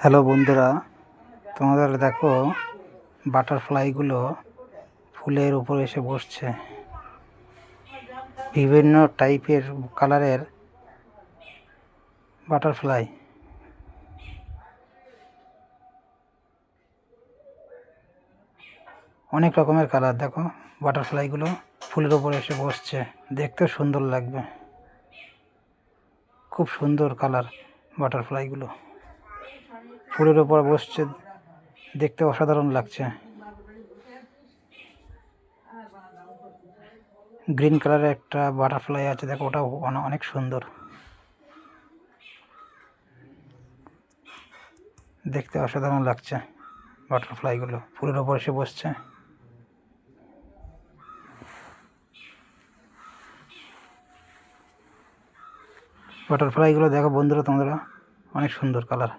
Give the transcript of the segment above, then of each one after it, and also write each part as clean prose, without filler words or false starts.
Hello বন্ধুরা, তোমাদের দেখো বাটারফ্লাইগুলো ফুলের উপর এসে বসছে। বিভিন্ন টাইপের কালারের বাটারফ্লাই। অনেক রকমের কালার। দেখো বাটারফ্লাইগুলো ফুলের উপর এসে বসছে, দেখতে সুন্দর লাগবে। খুব সুন্দর কালার বাটারফ্লাইগুলো ফুলের উপর বসছে, দেখতে অসাধারণ লাগছে। গ্রিন কালারের একটা বাটারফ্লাই আছে, দেখো ওটাও অনেক সুন্দর, দেখতে অসাধারণ লাগছে। বাটারফ্লাইগুলো ফুলের ওপর এসে বসছে। বাটারফ্লাইগুলো দেখো বন্ধুরা, তোমরা অনেক সুন্দর কালার।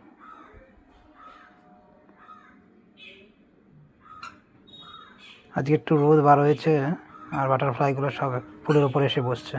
আজকে একটু রোদ বার হয়েছে আর বাটারফ্লাইগুলো সব ফুলের ওপর এসে বসছে।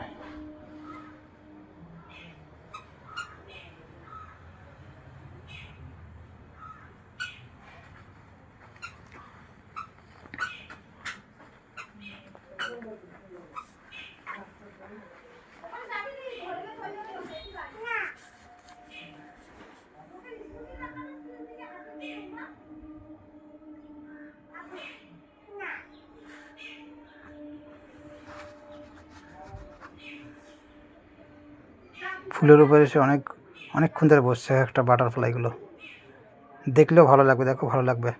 ফুলের উপর এসে অনেকক্ষণ ধরে বসছে একটা বাটারফ্লাইগুলো, দেখলেও ভালো লাগবে। দেখো ভালো লাগবে।